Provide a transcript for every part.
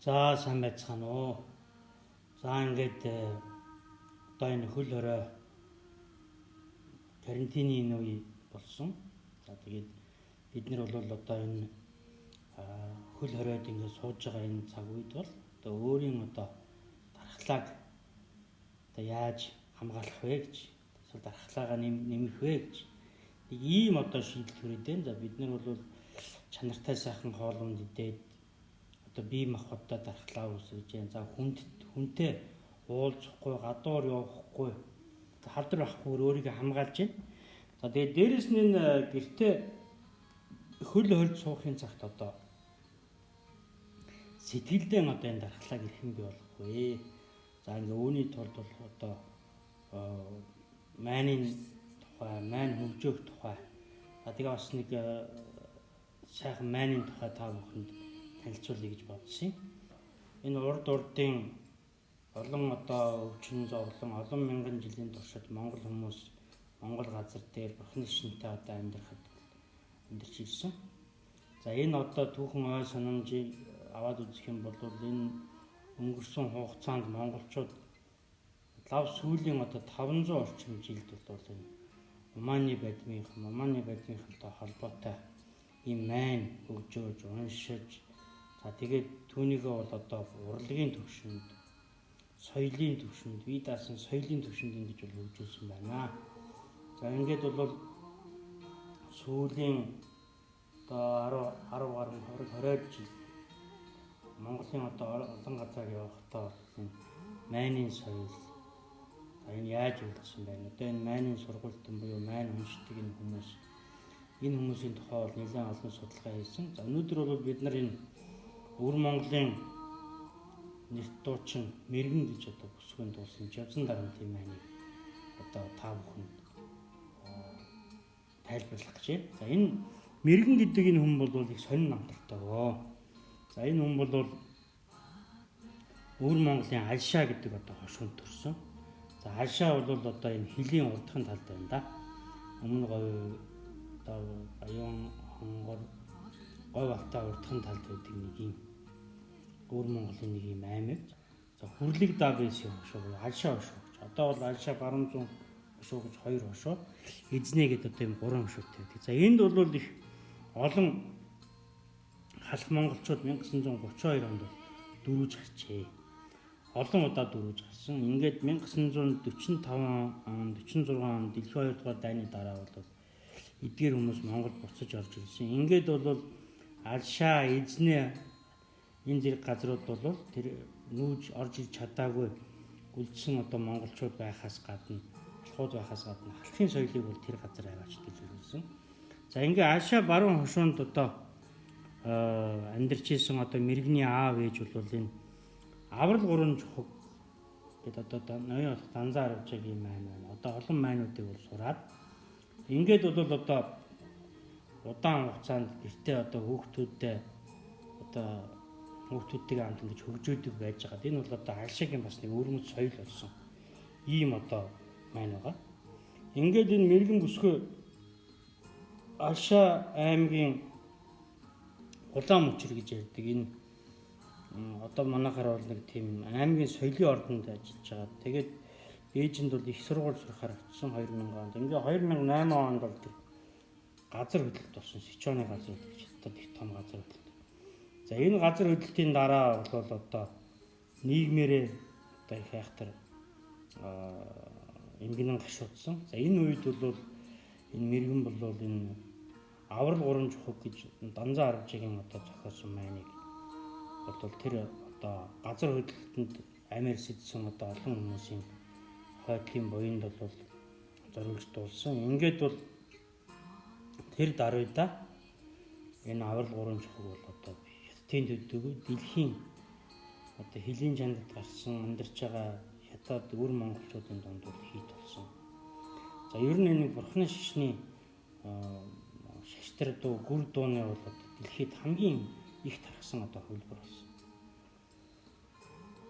За сайн байцгаана уу. За ингээд одоо энэ хөл хорой карантины энэ үе болсон. За тэгээд бид нар бол одоо энэ хөл хоройд ингээд сууж байгаа энэ цаг үед бол одоо өөрийн одоо дархлааг одоо яаж хамгаалах вэ гэж, эсвэл дархлаагаа нэмэх вэ гэж нэг ийм одоо шийдэл төрөд байна. За бид нар бол чанартай сайхан хоолунд идээд одоо бие махбодтой дархлаа үүсгэж जैन. За хүнтэй уулзахгүй, гадуур явахгүй, халдвар авахгүй өөрийгөө хамгаалж байна. За тэгээд дээрэс нь энэ гэртээ хөл хорд суухын цагт одоо сэтгэлдээ одоо энэ дархлааг ирхэн бий болохгүй. За ингээ үүний тулд бол одоо майнын тухай, майн хөгжөөх тухай. За тэгээ бас нэг сайхан майнын тухай та бүхэнд танилцуулъя гэж бодсон. Энэ урдын олон одоо өвчин зовлон, олон мянган жилийн туршид Монгол хүмүүс Монгол газар дээр Бурхны шинтэй одоо амьдарч ирсэн. За энэ одоо түүхэн ой санамжийг аваад үзэх юм бол энэ өнгөрсөн хугацаанд монголчууд лав сүүлийн одоо 500 орчим жилд бол энэ Умааны бадмынхантай холбоотой ийм майн хөгжөөж, уншиж, за тэгээд түүнийгээ бол одоо урлагийн төвшөнд, соёлын төвшөнд, бие даасан соёлын төвшөнд ингэж бол хөгжүүлсэн байна. За ингээд бол сүүлийн одоо 10 гаруй 20 жил Монголын одоо олон газар явахдаа энэ майнын соёл энэ яаж үлдсэн байна? Одоо энэ майнын сургуультан буюу майн уншдаг энэ хүмүүсийн тухай бол нэлээд олон судалгаа хийсэн. За өнөөдөр бол бид нар энэ Өвөр Монголын нэрт дуучин мэргэн гэж одоо бүсгүйн дуусан Жавзан дарамтын майныг одоо та бүхэнд тайлбарлах гэж байна. За энэ мэргэн гэдэг энэ хүн бол их сонин намтартай. За энэ хүн бол Өвөр Монголын Алшаа гэдэг одоо хошуунд төрсөн. За Алшаа бол одоо энэ хилийн урдхан талд байна да. Өмнө говь одоо аюун хонгор говь автаа урдхан талд байдаг нэг юм Өвөр Монголын нэг юм аймаг. За Хүрлэг Дагээс хошуу Алшаа хошуу. Одоо бол Алшаа баруун зүүн хошуу гэж хоёр хошуу. Эзнээ гэдэг одоо юм гурван хошуутай байдаг. За энд бол их олон халах монголчууд 1932 онд дөрвөж гарчээ. Олон удаа дөрвөж гарсан. Ингээд 1945 он 46 он дэлхийн 2 дугаар дайны дараа бол эдгээр хүмүүс Монгол буцаж орж ирсэн. Ингээд бол Алшаа, Эзнээ энэ зэрэг газрууд бол тэр нүүж орж иж чадаагүй үлдсэн одоо монголчууд байхаас гадна, алхууд байхаас гадна халахын соёлыг бол тэр газар аваач дэлгэрүүлсэн. За ингээ Алшаа баруун хошуунд одоо амьдарч исэн одоо мэрэгний аав ээж бол энэ аврал гурван жухаг гэдэг одоо ноён данзаа арвжиг юм байна. Одоо олон майнуудыг бол сураад ингээд бол одоо удаан хугацаанд гэртээ одоо хүүхдүүдтэй хамт ингэж хөгжөөдөг байж байгаа. Энэ бол одоо Алшаагийн бас нэг өрмөц соёл болсон. Ийм одоо майн байгаа. Ингээд энэ мэрэгэн бүсгүй Алшаа аймгийн Улаан мөчр гэж ярьдаг. Энэ одоо манайхаар бол нэг тийм аймгийн соёлын ордонд ажиллаж байгаа. Тэгээд ээжинд бол их сургууль сурахаар очсон 2000 онд. Ингээ 2008 онд бол газар хөдлөлт болсон. Сичооны газар хөдлөлт гэж одоо их том газар хөдлөлт. За энэ газар хөдлөлтийн дараа бол одоо нийгмээрээ одоо их хайхтар эмгэнэн гашуудсан. За энэ үед бол энэ мэрэгэн бол энэ аврал гурван жухаг гэж данзаа арвжигийн одоо зохиосон майныг бол тэр одоо газар хөдлөлтөнд амир сэдсэн одоо олон хүмүүсийн хойдлын буйнд бол зориулж дуулсан. Ингээд бол тэр даруйда энэ аврал гурван жухаг бол одоо хятадын төдөөгүй дэлхийн одоо хилийн чандад гарсан амьдарч байгаа хятад өвөр монголчуудын дунд бол хийд болсон. За ер нь энэ Бурхны шишний шаштар дуу, гүр дууны бол дэлхийд хамгийн их тархсан одоо хөлбөр болсон.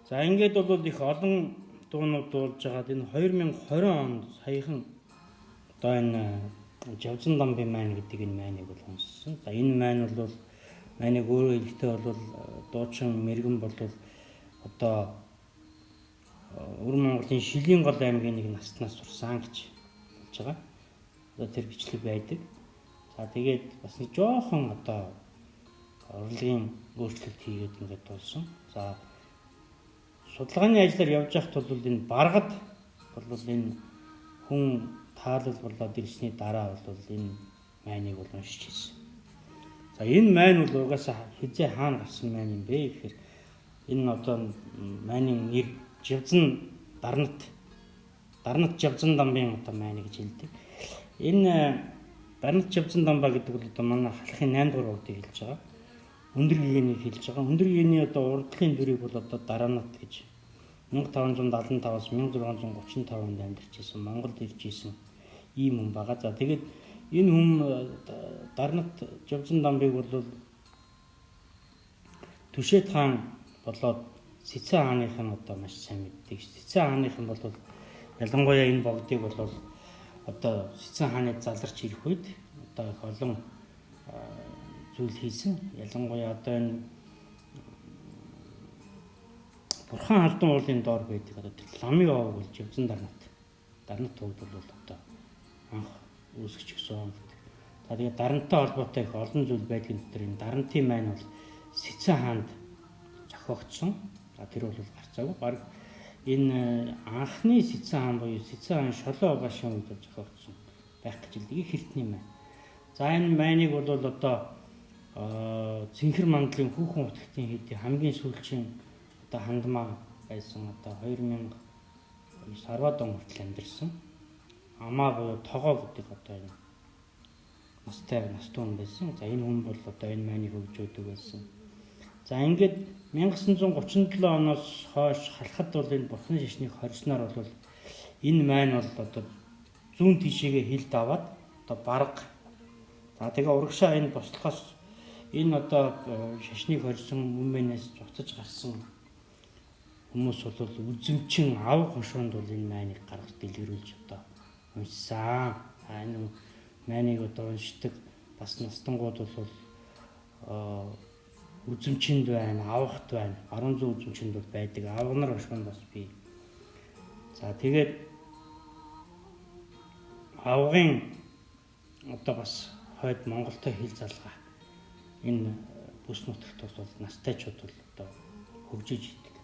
За ингээд бол их олон дуунууд дуулж байгаад энэ 2020 онд саяхан одоо энэ Жавзан дамбын майн гэдэг энэ майныг бол сонссон. За энэ майн бол Майныг өөрөө хэлэхдээ бол дуучин мэрэгэн бол одоо Өвөр Монголын Шилийн гол аймгийн нэг наснаас сурсан гэж болж байгаа. Одоо тэр бичлэг байдаг. За тэгээд бас нэг жоохон одоо урлагийн өөрчлөлт хийгээд ингээд дуулсан. За судалгааны ажлаар явж байхад бол энэ баргад бол энэ хүн таалал болоод ирсний дараа бол энэ майныг бол уншиж хэлсэн. За энэ майн бол угаасаа хизээ хаана гарсан майн юм бэ гэхээр энэ одоо майнын нэр Живзэн Дарнат Живзэн дамбын одоо майн гэж хэлдэг. Энэ Дарнат Живзэн дамбаа гэдэг бол одоо манай халахын 8 дугаар урдыг хэлж байгаа. Өндөр гэгэнийг хэлж байгаа. Өндөр гэгэний одоо урдлын дүрийг бол одоо Даранат гэж 1575-аас 1635 онд амьдарч исэн Монголд ирж исэн ийм хүн байгаа. За тэгээд энэ хүн Дарнат Живзэн дамбыг бол Түшээд хаан болоод Цэцэн хааных нь одоо маш сайн мэддэг. Цэцэн хааных нь бол ялангуяа энэ богдыг бол одоо Цэцэн хааны заларч ирэх үед одоо их олон зүйл хийсэн. Ялангуяа одоо энэ Бурхан халдун уулын доор байдаг одоо ламын овог бол Живзэн Дарнат төвд бол одоо анх үүсгэж гисэн. За тэгээд Дарнаттай холбоотой их олон зүйл байдгийн дотор энэ Дарнатын майн бол Цэцэн хаанд зохиогдсон. За тэр бол гарцаагүй баг энэ анхны Цэцэн хаан буюу Цэцэн хаан Шолоо Багшийн үед зохиогдсон байх гэж хэлдэг их эртний майн. За энэ майныг бол одоо Цэнхэр мандлын хүүхэн утгтын хэдийн хамгийн сүүлчийн одоо хандмаа байсан одоо 2000 Сарвад он хүртэл амьдэрсэн. Амаа буюу тогоо гэдэг одоо энэ нас туун байсан. За энэ хүн бол одоо энэ майныг хөгжөөдөг байсан. За ингээд 1937 оноос хойш халахад бол энэ Бурхан шашныг хорьсноор бол энэ майн бол одоо зүүн тишээгээ хилд аваад одоо барга. За тэгээ урагшаа энэ бослохоос энэ одоо шашныг хорьсон өмнөөс зуцаж гарсан хүмүүс бол үзэмчин ав хошуунд бол энэ майныг гаргаж дэлгэрүүлж одоо уншсан. Энэ майныг одоо уншдаг бас настангууд бол үзэмчинд байна, авахт байна. Баруун зүүн үзэмчинд бол байдаг. Авгнар хошуунд бас бий. За тэгээд авгын одоо бас хойд Монголтой хил залгаа энэ бүс нутагт бол настайчууд бол одоо хөгжиж идэг.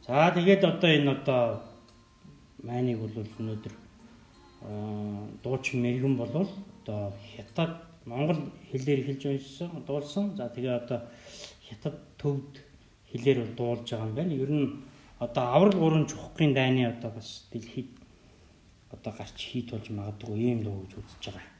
За тэгээд одоо энэ одоо майныг бол өнөөдөр дуучин мэрэгэн болвол одоо хятад Монгол хэлээр хэлж уншсан, дуулсан. За тэгээ одоо хятад төвд хэлээр бол дуулж байгаа юм байна. Ер нь одоо аврал гурван чухгын дайны одоо бас дэлхийд одоо гарч хийт болж магадгүй ийм дуу гэж үзэж байгаа.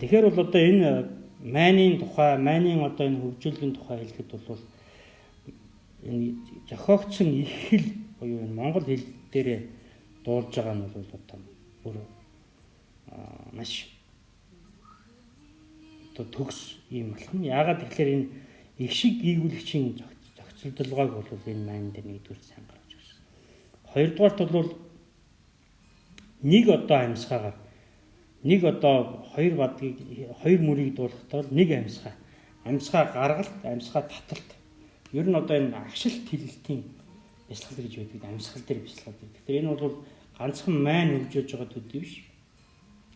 Тэгэхээр бол одоо энэ майнын тухай, майнын одоо энэ хөгжүүлгийн тухай хэлэхэд бол энэ зохиогдсон их хэл буюу энэ монгол хэл дээрээ дуулж байгаа нь бол одоо бүр маш одоо төгс ийм болох нь. Яагаад тэгэхээр энэ их шиг гүйгүүлэгчийн зохицолдолгойг бол энэ маань дээр нэгдүгээр сайн гаргаж ирсэн. Хоёрдугаарт бол нэг одоо амьсгаагаар нэг одоо хоёр бадгийг хоёр мөрийг дуулахдаа нэг амьсгаа гаргалт, амьсгаа таталт. Ер нь одоо энэ агшилт хилэлтийн бясалгал гэж байдаг. Амьсгал дээр бясалгал. Тэгэхээр энэ бол ганцхан маань хөгжиж байгаа төдий биш.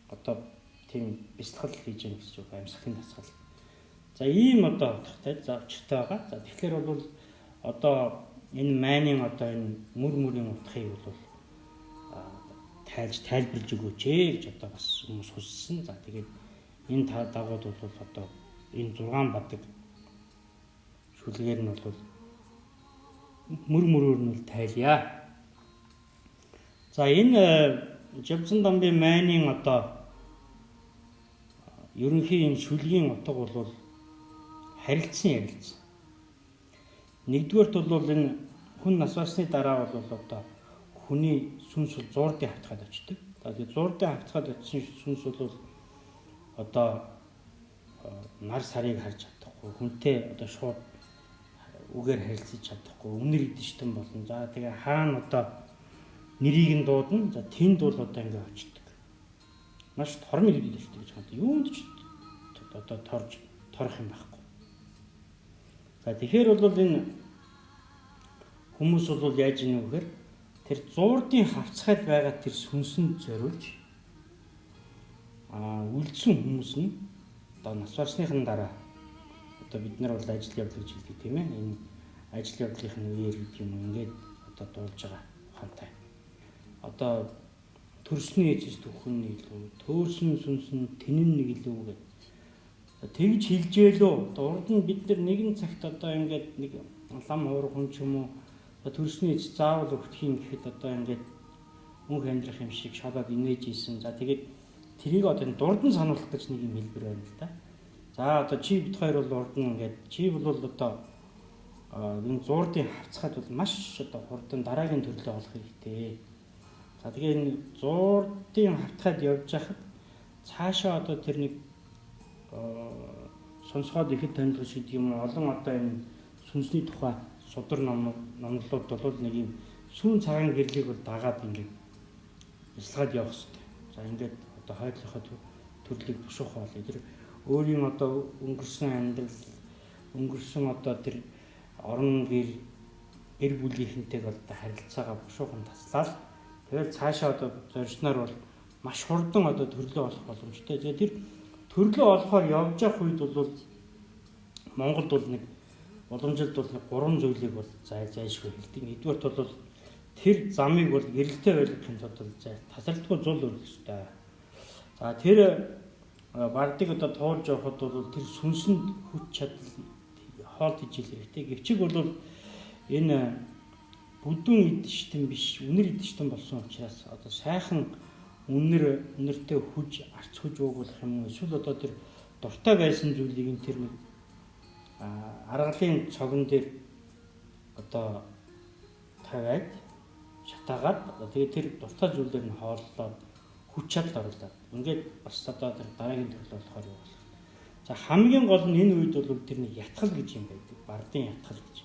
Одоо тийм бясалгал хийж байгаа гэсэн үг амьсгалын дасгал. За ийм одоо утгатай завчтай байгаа. За тэгэхээр бол одоо энэ майнын одоо энэ мөрийн утгыг бол тайлбарлаж өгөөч гэж одоо бас хүмүүс хүссэн. За тэгээд энэ дагууд бол одоо энэ 6 бадаг шүлгээр нь бол мөрөөр нь тайлъя. За энэ Жавзан дамбын майнын одоо ерөнхий энэ шүлгийн утга бол харилцсан ярилцсан. Нэгдүгээрт бол энэ хүн нас барсны дараа бол одоо хүний сүнс зуурдын хавтгаад очдог. Тэгээд зуурдын хавтгаад очсон сүнс бол одоо нар сарыг харж чадахгүй, хүнтэй одоо шууд үгээр харилцаж чадахгүй, үнэр идэж болно. За тэгээ хаана одоо нэрийг нь дуудана. За тэнд бол одоо ингэ очдог. Маш тормил идэж гэж хаад юунд ч одоо торох юм байхгүй. За тэгэхээр бол энэ хүмүүс бол яаж ийнэ вэхээр тэр зуурдын хавцгал байгаа тэр сүнсэнд зориулж үлдсэн хүмүүс нь одоо нас барсныхын дараа одоо бид нар бол ажил явдал гэж хэлдэг тийм ээ. Энэ ажил явдлын үеэр гэдэг юм ингээд одоо дуулж байгаа ухаантай. Одоо төрсний эцэс төхөн илүү, төөрсөн сүнс нь тэнэн нэг илүү гэдэг. Тэгж хэлжээлөө. Урд нь бид нар нэгэн цагт одоо ингээд нэг лам хуурах хүн ч юм уу төрсний эцэс заавал өгөх юм гэхэд одоо ингээд мөнх амьдрах юм шиг шалаад инээж ийсэн. За тэгээд тэрийг одоо дурдан сануулах гэж нэг юм хэлбэр байна л да. За одоо чи бид хоёр бол урд нь ингээд чи бол одоо энэ зуурдын хавцгаад бол маш одоо хурдан дараагийн төрлөө олох хэрэгтэй. За тэгээ энэ зуурдын хавцгаад явж хахад цаашаа одоо тэр нэг сонсгоод ихэд танилцах шиг юм олон одоо энэ сүнсний тухай судар номлолууд бол нэг юм сүүн цагаан гэрлийг бол дагаад ингээд бясалгаад явах хэрэгтэй. За ингээд одоо хойдлоход төрлийг бушуух бол тэр өөрийн одоо өнгөрсөн амьдрал өнгөрсөн одоо тэр орон гэр бүлийнхэнтэйг одоо харилцаагаа бушуухан таслаад тэгэл цаашаа одоо зорьсноор бол маш хурдан одоо төрлөө олох боломжтой. Тэгээ тэр төрлөө олохоор явж явах үед бол Монголд бол нэг боломжтой бол нэг 3 зүйлийг бол зайлшгүй хэлдэг. Нэгдүгээрт бол тэр замыг бол эрэлттэй байлгахын тулд тасралтгүй зул өргөх ёстой. За тэр бардыг одоо туулж явахад бол тэр сүнсэнд хүч чадал хоол хийж хэрэгтэй. Гэвчиг бол энэ бүдүүн идэвчтэн биш, үнэр идэвчтэн болсон учраас одоо сайхан үнэртэй хүж арц хүж уугуулах юм уу? Эсвэл одоо тэр дуртай байсан зүйлийг нь тэр нэг аргалын цогон дээр одоо тавиад шатаагаад тэгээд тэр дуртай зүйлээр нь хооллоод хүч чадал оруулаад ингээд бас одоо тэр дараагийн төрөл болохоор юу болох. За хамгийн гол нь энэ үед бол тэр нэг ятгал гэж юм байдаг. Бардын ятгал гэж.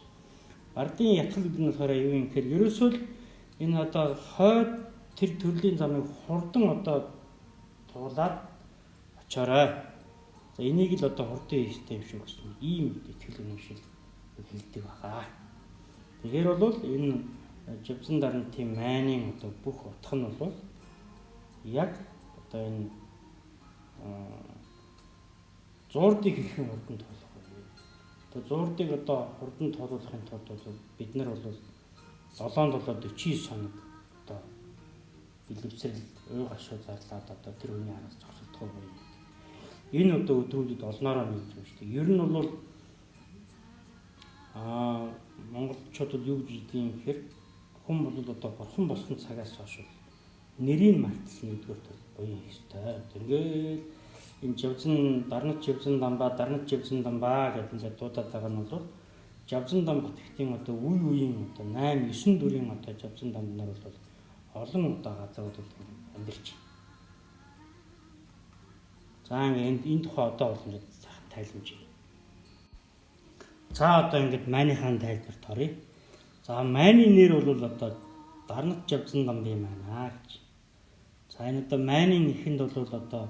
Бардын ятгал гэдэг нь болохоор юу юм гэхээр ерөөсөө л энэ одоо хойд тэр төрлийн замыг хурдан одоо туулаад очоорой. За энийг л одоо хурдан хийхтэй юм шиг гэсэн ийм итгэл үнэмшил хэлдэг байгаа. Тэгэхээр бол энэ Жавзан дарнтын майнын одоо бүх утга нь бол яг одоо энэ зуурдыг хэрхэн хурдан туулах вэ? Тэгээ зуурдыг одоо хурдан туулахын тулд бол бид нар бол 7-49 хоног одоо билевсрэл уй гашуу зарлаад одоо тэр хүний араас зогсолтгоо байна. Энэ одоо өдрүүдэд олноороо нэгж байна шүү дээ. Ер нь бол монголчууд бол юу гэж хэлдэг юм гэхээр хүн бол одоо бурхан болсон цагаас хойш нэрийг мартсан нэгдүгээрт буян ёстой. Тэгэл энэ Жавзан дарнат Жавзан дамбаа гэдэг ингээд дуудаад байгаа нь бол Жавзан дам бүтгэгтийн одоо үеийн одоо 8-9 дүрийн одоо Жавзан дамнаар бол олон одоо газрууд бол амьдарч байна. За ингээд энэ тухай одоо боломжтой сайхан тайлбарж. За одоо ингээд майныхаа тайлбарт оръё. За майны нэр бол одоо дарнат жавзан дам юм байна гэж. За энэ одоо майны нэхэнд бол одоо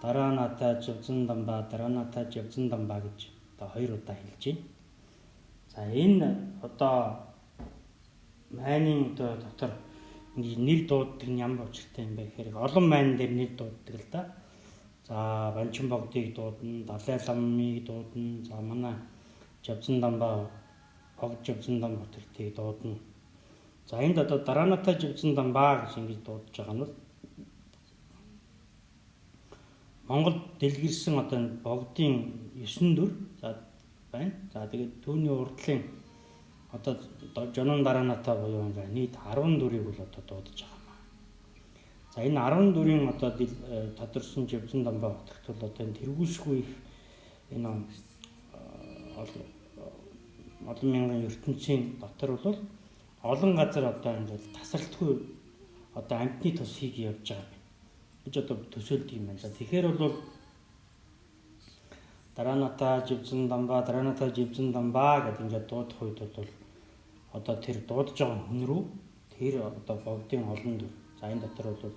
дараанатай жавзан дамба, дараанатай жавзан дамба гэж одоо 2 удаа хэлж байна. За энэ одоо майны одоо дотор ингээд нэр дууддаг нь ямар учиртай юм бэ гэхээр олон майн дээр нэр дууддаг л да. За Банчин богдыг дуудана, Далай ламыг дуудана, за манай жавзан дамба, богд жавзан дам хотыг дуудана. За энд одоо дараанатай жавзан дамба гэж ингэж дуудаж байгаа нь бол Монгол дэлгэрсэн одоо богдын 9 дүр за байна. За тэгээд түүний урдлын одоо жонон дараанатай буюу ингээ нийт 10 дүрийг бол одоо дуудаж байгаа. За энэ 10 дүрийн одоо тодорсон жавзан дамба хотогт бол одоо энэ тэргүүлшгүй их энэ олон мянган ертөнцийн дотор бол олон газар одоо ингээд тасралтгүй одоо амьтны тус хийг явж байгаа юм. Гэж одоо төсөөлдөг юм байна. Тэгэхээр бол дараанатай жавзан дамба гэдэг ингээд дуудах үед бол одоо тэр дуудаж байгаа хүн рүү тэр одоо богдын олон дүр. За энэ дотор бол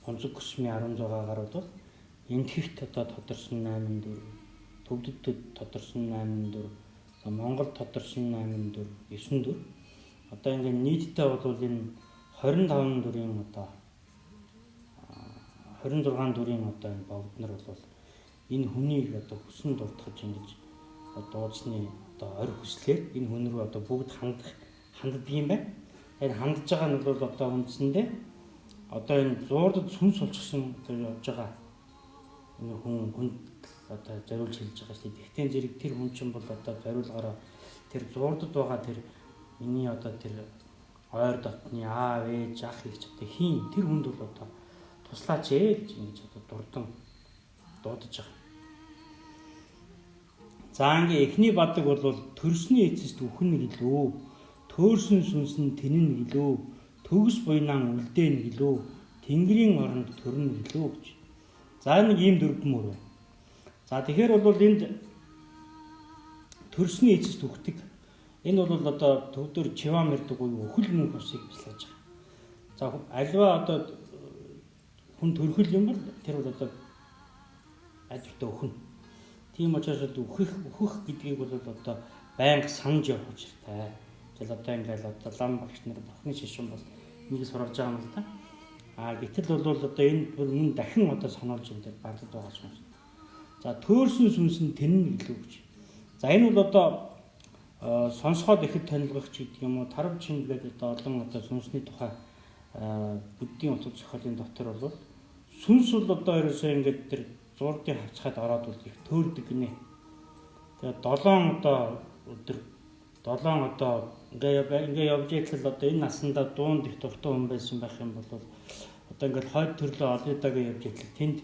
Хонцог Көсмийн 16 гаруйд бол Энтхэгт одоо тодорсон 8 дүр, Төвдөд тодорсон 8 дүр, за Монгол тодорсон 8 дүр, 9 дүр. Одоо ингээд нийтдээ бол энэ 25 дүрийн одоо 26 дүрийн одоо энэ богднор бол энэ хүнийг одоо хүсэн дурдхаж ингэж дуудсны одоо орь хүслээр энэ хүн рүү одоо бүгд ханддаг юм байна. Энэ хандж байгаа нь бол одоо үндсэндээ одоо энэ зуурдад сүнс болчихсон тэр явж байгаа энэ хүн одоо зориулж хэлж байгаа шүү дээ. Тэгтээ зэрэг тэр хүн чинь бол одоо зориулгаараа тэр зуурдад байгаа тэр миний одоо тэр ойр дотны аав ээж ах их ч одоо хийн тэр хүнд бол одоо туслаач ээ гэж ингэж одоо дурдан дуудаж байгаа. За ингээ эхний бадаг бол төрсний эцэст үхэн гэлөө, төөрсөн сүнс нь тэнэн гэлөө, төгс буйнаан үлдээн гэлөө, тэнгэрийн оронд төрнө гэлөө гэж. За нэг ийм дөрвөн мөр. За тэгэхээр бол энд төрсний эцэст үхдэг. Энэ бол одоо төвдөр чивам ирдэг уу өхөл мөн бусыг бясалгаж байгаа. За альва одоо хүн төрхөл юм бол тэр бол одоо ажилтаа өхөн. Тийм учраас өөхөх гэдгийг бол одоо байнга санаж явах учиртай. Жил одоо ингээл одоо лам багш нар бурхны шишин бол нэг сургаж байгаа юм л да. Гэтэл бол одоо энэ бүр мөн дахин одоо сануулж энэ дээр барлаад байгаа юм. За төөрсөн сүнс нь тэнэн гэлөө гэж. За энэ бол одоо сонсоход ихэд танилгах ч гэдэг юм уу тарав чинь гэдэг одоо олон одоо сүнсний тухай бүддийн утга зохиолын дотор бол сүнс бол одоо ерөөсөө ингээд тэр зурдын хавцахад ороод бол их төөрдөг гинэ. Тэгээд 7 одоо өдөр 7 одоо ингээ явж итэл одоо энэ насандаа дуунд их дуртай хүн байсан байх юм бол одоо ингээд хойд төрлөө олидагаа явж итэл тэнд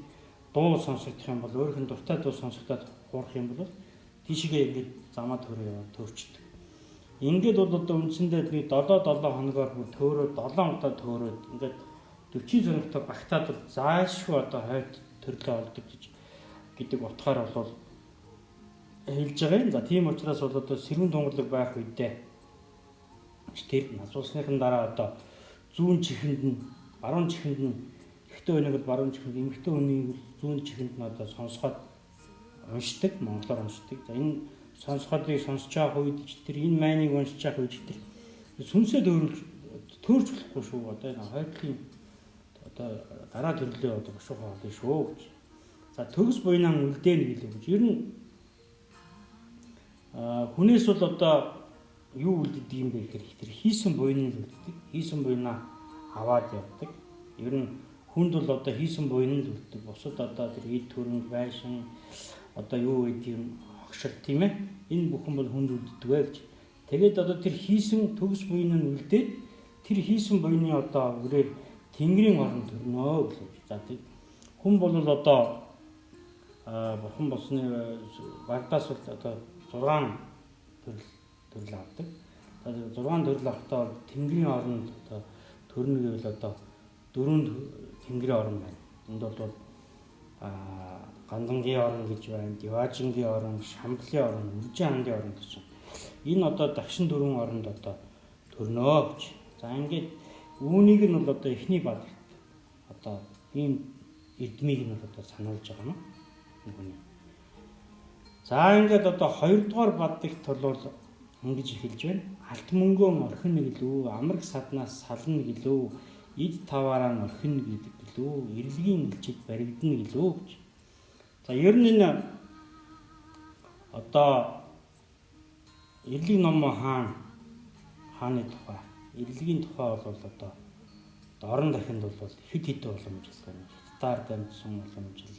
дуу сонсогдох юм бол өөрийнх нь дуртай дуу сонсогдоод хуурах юм бол тийшээ ингээд замаа төрөө яваад төөрчдөг. Ингээд бол одоо үндсэндээ нэг 7 хоногоор бүр төөрөө 7 удаа төөрөөд ингээд 40 сонирхтой багтаад бол заашгүй одоо хойд төрлөө олдог гэдэг утгаар бол хэлж байгаа юм. За тийм учраас бол одоо сэрүүн тунгалаг байх үедээ тэр насуусныхын дараа одоо зүүн чихэнд нь баруун чихэнд нь ихтэй өнийг бол баруун чихэнд эмэгтэй өнийг зүүн чихэнд нь одоо сонсоход уншдаг, монголоор уншдаг. За энэ сонсоходыг сонсож байгаа үед ч тэр энэ майныг уншиж байгаа үед тэр сүнсээ төөрч болохгүй шүү. Одоо энэ хойдлын одоо дараа төрлөө одоо бошоо хоолой шүү гэж. За төгс буйнаан үлдээн гэлээ гэж. Ер нь хүнээс бол одоо юу үлддэг юм бэ гэхээр тэр хийсэн буйн нь үлддэг. Хийсэн буйнаа аваад явдаг. Ер нь хүнд бол одоо хийсэн буйн нь үлддэг. Бусад одоо тэр эд төрөнд байшин одоо юу гэдэг юм хогшил тийм ээ. Энэ бүхэн бол хүнд үлддэг вэ гэж. Тэгээд одоо тэр хийсэн төгс буйн нь үлдээд тэр хийсэн буйны одоо үрээр тэнгэрийн оронд төрнөө гэж. За тийм хүн бол одоо бурхан болсны багдаас бол одоо 6 төрөл авдаг. Тэгээд 6 төрөл авахдаа тэнгэрийн оронд одоо төрнө гэвэл одоо 4 тэнгэрийн орон байна. Энд бол Гандангийн орон гэж байна, Диваажингийн орон, Шамблын орон, Үржин хаангийн орон гэж. Энэ одоо дагшин дөрвөн оронд одоо төрнөө гэж. За ингээд үүнийг нь бол одоо эхний бадар одоо ийм эрдмийг нь бол одоо сануулж байгаа юм. Нүгний. За ингээд одоо хоёрдугаар бадагт бол ингэж эхэлж байна. Алт мөнгөөн орхин гэлүү, амраг саднаас сална гэлүү, эд таваараа орхин гэдэг гэлүү, эрлэгийн элчид баригдана гэлүү гэж. За ер нь энэ одоо эрлэг номоо хааны тухай, эрлэгийн тухай бол одоо орон дахинд бол хэд хэдэн уламжлал байна. Хятадаар дамжсан уламжлал,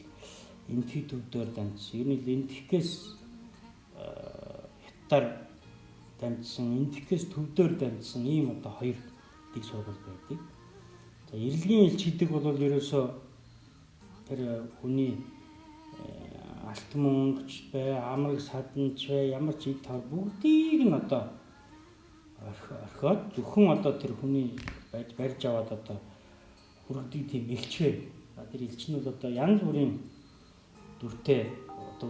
энтхий төвдөр дамжсан. Ер нь энтхээс хятадаар дамжсан, энтхээс төвдөр дамжсан ийм одоо хоёр дэг сургууль байдаг. За эрлэгийн элч гэдэг бол ерөөсөө тэр хүний алт мөнгөч бай, амраг саданч бай, ямар ч ид тав бүгдийг нь одоо орхиод зөвхөн одоо тэр хүний барьж аваад одоо хүргэдэг тийм элч бай. Тэр элч нь бол одоо янз бүрийн дүртэй одоо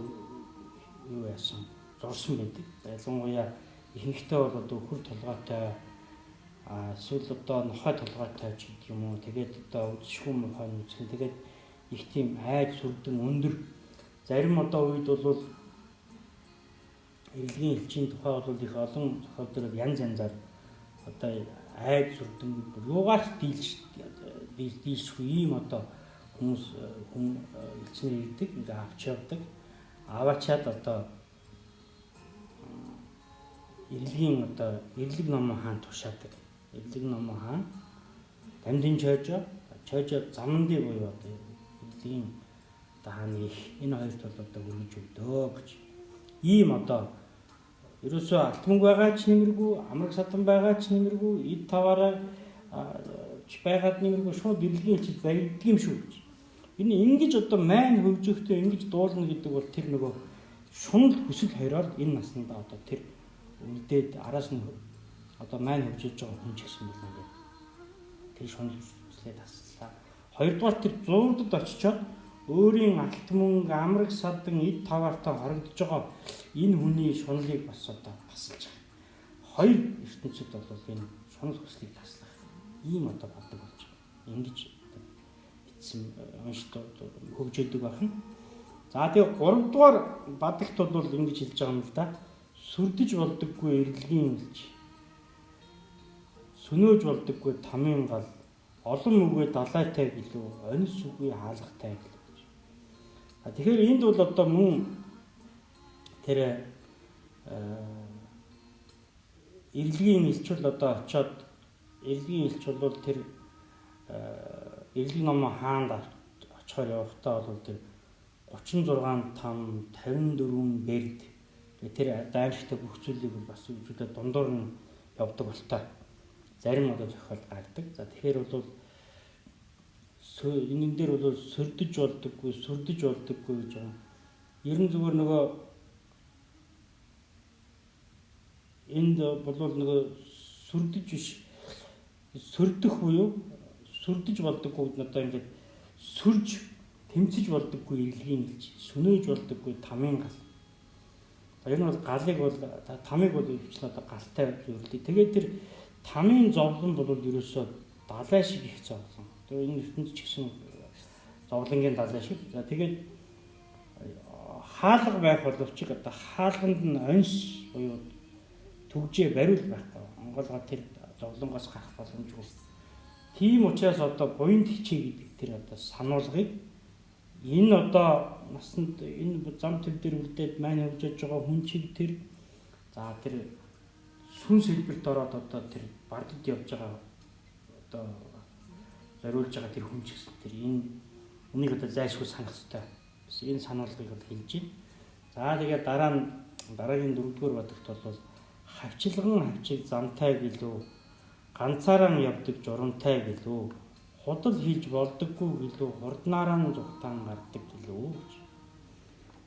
юу яасан зурсан байдаг. Ялангуяа ихэнхдээ бол одоо хөр толгойтой эсвэл одоо нохой толгойтой ч гэдэг юм уу. Тэгээд одоо үдшгүй мохой нүцгэн тэгээд их тийм айд сүрдэн өндөр зарим одоо үед бол эрлэгийн элчийн тухай бол их олон зохиолдол янз янзаар одоо айд сүрдэн юугаач дийлшгүй ийм одоо хүн элчнэр ирдэг ингээ авч явдаг. Аваачаад одоо эрлэг номоо хаан тушаадаг. Эрлэг номоо хаан дамдын чойжоо заманди буюу одоо эрлэгийн хааны их энэ хоёрт бол одоо өргөж өгдөө гэж. Ийм одоо ерөөсөө алт мөнгө байгаа ч нэмэргүй, амраг садан байгаа ч нэмэргүй, эд таваараа байгаад нэмэргүй шууд эрлэгийн элчид баригддаг юм шүү гэж. Энэ ингэж одоо майн хөвжөхдөө ингэж дуулна гэдэг бол тэр нөгөө шунал хүсэл хоёроор энэ наснда одоо тэр үлдээд араас нь одоо майн хөвжөж байгаа хүн ч гэсэн бол ингээд тэр шунал хүслээ таслаа. Хоёрдугаар тэр зуурдад очичоод өөрийн алт мөнгө, амраг садан, эд таваартай хорогдож байгаа энэ хүний шунлыг бас одоо тасалж байгаа. Хоёр ертөнцид бол энэ шунал хүслийг таслах ийм одоо бодог болж байгаа. Ингэж бичсэн уншид хөгжөөдөг байна. За тэгээ 3 дугаар бадагт бол ингэж хэлж байгаа юм л да. Сүрдэж болдоггүй эрлэгийн элч. Сүнөөж болдоггүй тамийн гал. Олон үгээ далайтай гэлөө, онис үгүй хаалгатай гэлөө. Тэгэхээр энд бол одоо мөн тэр эрлэгийн элч бол одоо очиод эрлэгийн элч бол тэр эрлэг номоо хаанд очихоор явахдаа бол тэр 36 там 54 бэрд тэр дайрагтай бүх зүйлийг бас үзүүлээд дундуур нь явдаг болтой. Зарим одоо зохиол гардаг. За тэгэхээр бол энэ дээр бол сүрдэж болдоггүй гэж байгаа. Ер нь зүгээр нөгөө энд бол нөгөө сүрдэж биш сүрдэх буюу сүрдэж болдоггүй одоо ингээд сүрж тэмцэж болдоггүй эрлэгийн элч, сүнөөж болдоггүй тамийн гал. Энэ бол галыг бол тамыг бол өвчлээ одоо галтай зөвлөе. Тэгээд тэр тамийн зовлон бол ерөөсөө далай шиг их зовлон. Тэгээ энэ ертөнд ч гэсэн зовлонгийн далай шиг. За тэгээд хаалга байх боловч одоо хаалганд нь онс буюу төгжээ бариул байхгүй. Монголгоо тэр зовлонгоос гарах боломжгүй. Тийм учраас одоо буянд хичээ гэдэг тэр одоо сануулгыг энэ одоо насанд энэ зам төв дээр үлдээд маань хөвжөж байгаа хүн чиг тэр за тэр сүн сэлбэрт ороод одоо тэр бардад явж байгаа одоо зориулж байгаа тэр хүн ч гэсэн тэр энэ үнийг одоо зайлшгүй санах хэрэгтэй. Бас энэ сануулгыг бол хэлж байна. За тэгээд дараагийн 4-р бадагт бол хавчилган хавчиг замтай гэлөө ганцаараа явдаг журамтай гэлөө худал хийж болдоггүй гэлөө хурднаараа зүхтаан гардаг гэлөө гэж.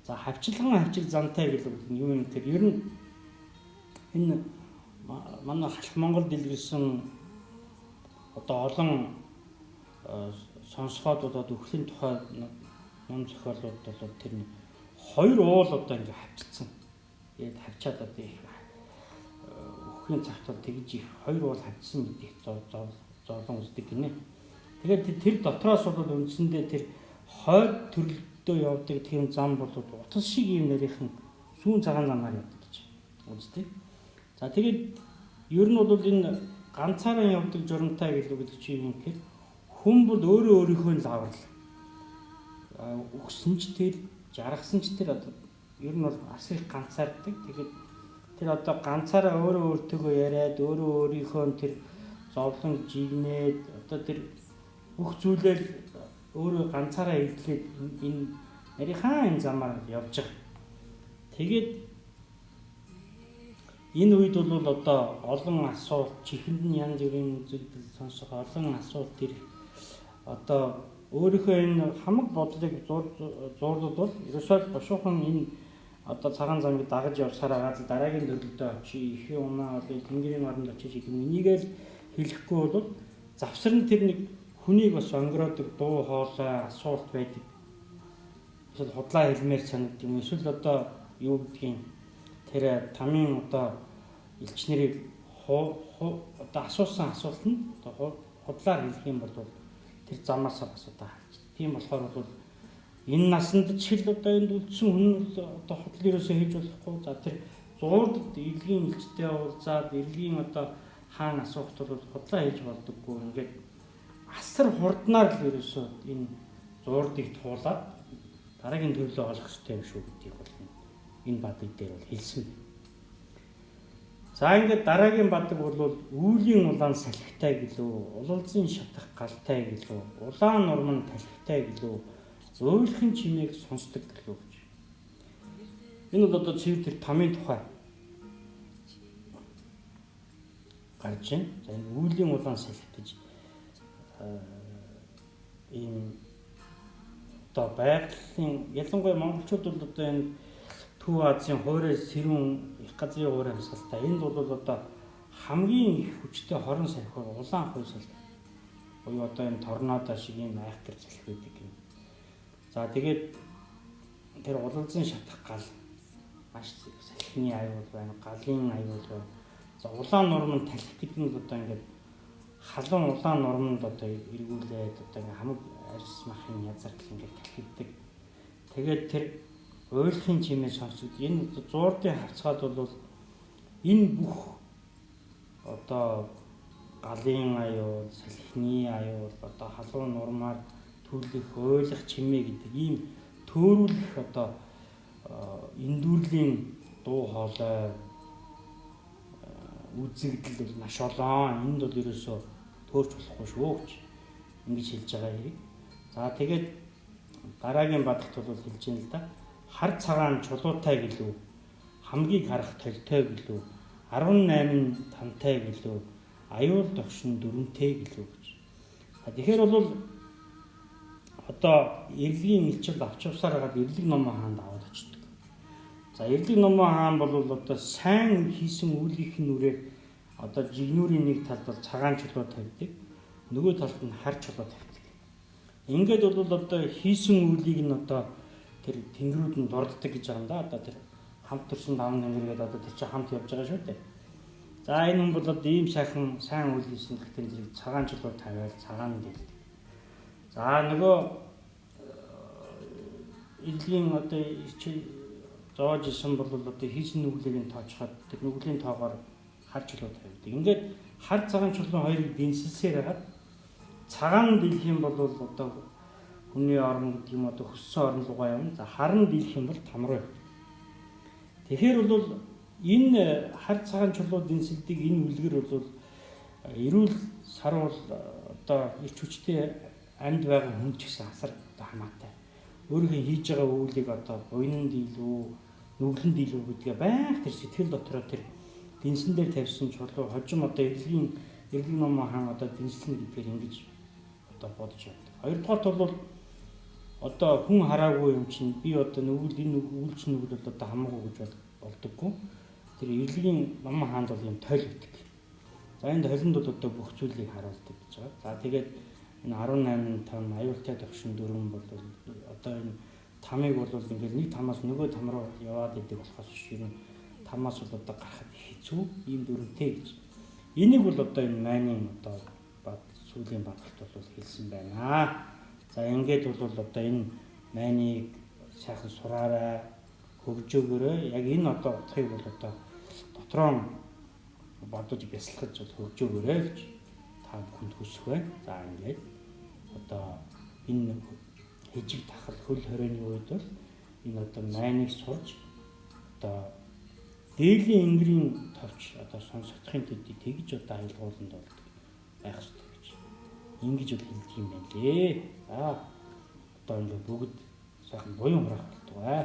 За хавчилган хавчиг замтай гэлөө юу юм тэр ер нь энэ манай халх Монголд илэрсэн одоо олон сонсоход болоод өхлийн тухай ном зохиолууд бол тэр нэг хоёр уул одоо ингээ хавчилсан. Тэгээд хавчаад одоо их өхийн цагт бол тэгж их хоёр уул хавчсан гэдэг зовлон үздэг гинэ. Тэгээд тэр дотроос бол үндсэндээ тэр хойд төрөлдөө явдаг тийм зам бол утас шиг юм нарийнхан сүүн цагаан замаар явдаг гэж үздэг. За тэгээд ер нь бол энэ ганцаараа явдаг журамтай гэдэг чинь юм гэхээр хүн бол өөрөө өөрийнхөө л аврал. Өгсөн ч тэр жаргасан ч тэр одоо ер нь бол асар их ганцаардаг. Тэгээд тэр одоо ганцаараа өөрөө өөртөөгөө яриад өөрөө өөрийнхөө тэр зовлон жигнээд одоо тэр бүх зүйлээр өөрөө ганцаараа эдлээд энэ нарийнхаа энэ замаар явж байгаа. Тэгээд энэ үед бол одоо олон асуулт чихэнд нь янз бүрийн үзэгдэл сонсох олон асуулт тэр одоо өөрийнхөө энэ хамаг бодлыг зурлууд бол ерөөсөө бошуухан энэ одоо цагаан замыг дагаж явсараа гал дараагийн төрөлдөө очие ихийн унаа одоо тэнгэрийн оронд очиж гэдэг энийгээл хэлэхгүй бол завсар нь тэр нэг хүнийг бас онгироодог дуу хоолой асуулт байдаг. Эсвэл худлаа хэлмээр санагддаг юм. Эсвэл одоо юу гэдгийг тэр тамийн одоо элч нарыг одоо асуусан асуулт нь одоо худлаар хэлэх юм бол тэр замаас бас одоо харж. Тийм болохоор бол энэ насанд ч хэл одоо энд үлдсэн хүн одоо худал ерөөсөө хийж болохгүй. За тэр зуурдад иргэний элчтэй уулзаад иргэний одоо хаан асуухт бол худлаа хийж болдоггүй. Ингээд асар хурднаар л ерөөсөө энэ зуурдыг туулаад дараагийн төрлөө олох хэрэгтэй юм шүү гэдгийг бол энэ бадаг дээр бол хэлсэн. За ингээд дараагийн бадаг бол үүлийн улаан салхитай гэлөө, улалзын шатах галтай гэлөө, улаан нурман талхитай гэлөө, зөөлхөн чимээг сонсдог гэлөө гэж. Энэ бол одоо цэвэр тэр тамийн тухай гарч байна. За энэ үүлийн улаан салхи гэж ийм одоо байгалийн ялангуяа монголчууд бол одоо энэ Төв Азийн хуурай сэрүүн их газрын хуурай хамсгалтай. Энд бол одоо хамгийн их хүчтэй хорон салхи улаан хуй салхи. Буюу одоо энэ торнадо шиг юм айх гэр салхи байдаг юм. За тэгээд тэр улалзын шатах гал маш салхины аюул байна, галын аюул байна. За улаан нурман талхи гэдэг нь одоо ингээд халуун улаан нурманд одоо эргүүлээд одоо ингээд хамаг арьс махын язарт ингээд талхиддаг. Тэгээд тэр ойлгохын чимээ сонсдог. Энэ зуурдын хавцгаад бол энэ бүх одоо галын аюул, салхины аюул, одоо халуун нурмаар төлөх ойлгох чимээ гэдэг ийм төөрүүлэх одоо эндүрлийн дуу хоолой үзэгдэл бол маш олон. Энд бол ерөөсөө төөрч болохгүй шүү гэж ингэж хэлж байгаа хэрэг. За тэгээд дараагийн бадагт бол хэлж байна л да. Хар цагаан чулуутай гэлөө, хамгийн харах толтой гэлөө, 18 тантай гэлөө, аюул догшин дөрөнтэй гэлөө гэж. Тэгэхээр бол одоо эрлэгийн элчил авч явсаар хагаад эрлэг номоо хаанд аваад очдөг. За эрлэг номоо хаан бол одоо сайн хийсэн үйлийнх нь үрээр одоо жигнүүрийн нэг талд бол цагаан чулуу тавьдаг, нөгөө талд нь хар чулуу тавьдаг. Ингээд бол одоо хийсэн үйлийг нь одоо тэр тэнгэрүүд нь дурддаг гэж байгаа юм да. Одоо тэр хамт төрсөн даван тэнгэргээд одоо тэр чинь хамт явж байгаа шүү дээ. За энэ хүн бол ийм сайхан сайн үйл хийсэн гэхдээ зэрэг цагаан чулуу тавиал цагаан дээр. За нөгөө эдлийн одоо зоож исэн бол одоо хийсэн нүглийг нь тоочход тэр нүглийн тоогоор хар чулуу тавьдаг. Ингээд хар цагаан чулуун хоёрыг дэнсэлсээр хагаад цагаан дийлэх юм бол одоо хүний орон гэдэг юм одоо хөссөн орон руугаа явна. За харан дийлэх юм бол там руу явна. Тэгэхээр бол энэ хар цагаан чулуу дэнсэлдэг энэ үлгэр бол эрүүл сарвал одоо ирч хүчтэй амьд байгаа хүн ч гэсэн асар хамаатай. Өөрийнхөө хийж байгаа үйлийг одоо буйнан дийлүү, нүглэн дийлүү гэдгээ байнга тэр сэтгэл дотроо тэр дэнсэн дээр тавьсан чулуу хожим одоо эрлэг номоо хаан одоо дэнслэн гэдгээр ингэж одоо бодож явдаг. Хоёрдугаарт бол одоо хүн хараагүй юм чинь би одоо энэ үйлч нүгэл бол одоо хамаагүй гэж болдоггүй. Тэр эрлэгийн номоо хаанд бол юм тойл өгдөг. За энэ тойлонд бол одоо бүх зүйлийг харуулдаг гэж байгаа. За тэгээд энэ 18 том аюултай төвшин дөрвөн бол одоо энэ тамыг бол ингээл нэг тамаас нөгөө там руу яваад идэг болохоос биш ер нь тамаас бол одоо гарахад хэцүү ийм дөрвөнтэй гэж. Энийг бол одоо энэ майнын одоо сүүлийн баталт бол хэлсэн байна. За ингээд бол одоо энэ майныг сайхан сураарай, хөгжөөгөөрэй. Яг энэ одоо утгыг бол одоо дотроо бодож бясалгаж хөгжөөгөөрэй гэж та бүхэнд хүсэх байна. За ингээд одоо энэ хижиг тахал хөл хорионы үед бол энэ одоо майныг сурж одоо дээлийн энгэрийн товч одоо сонсогдохын төдий тэгж одоо аялгууланд бол байх хэрэгтэй гэж. Ингэж бол хэлдэг юм байна лээ. За одоо ингээд бүгд сайхан буян хураах болтугай.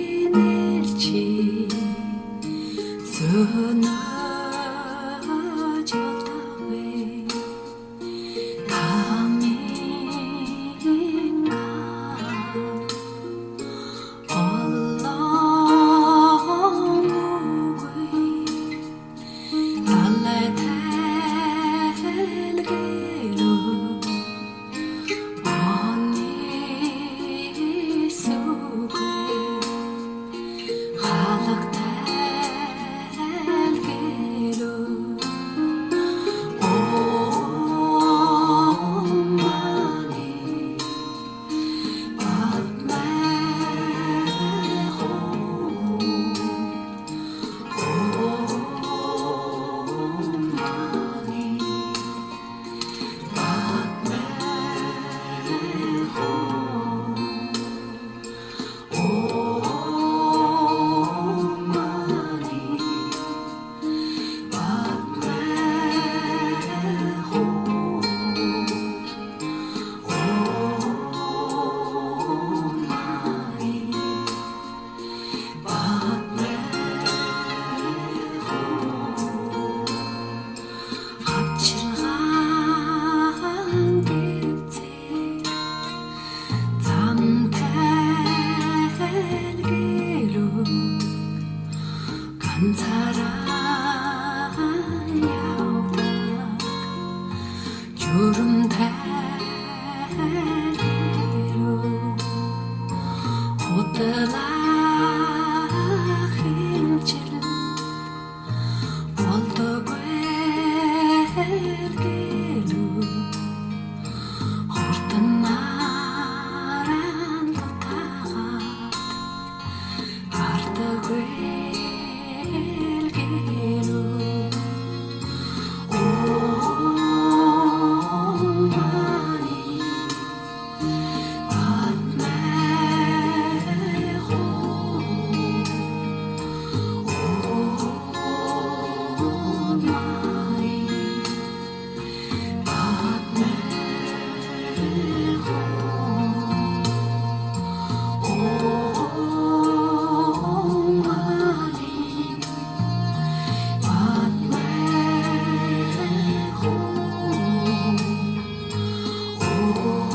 Nell'erinelci sono Hello.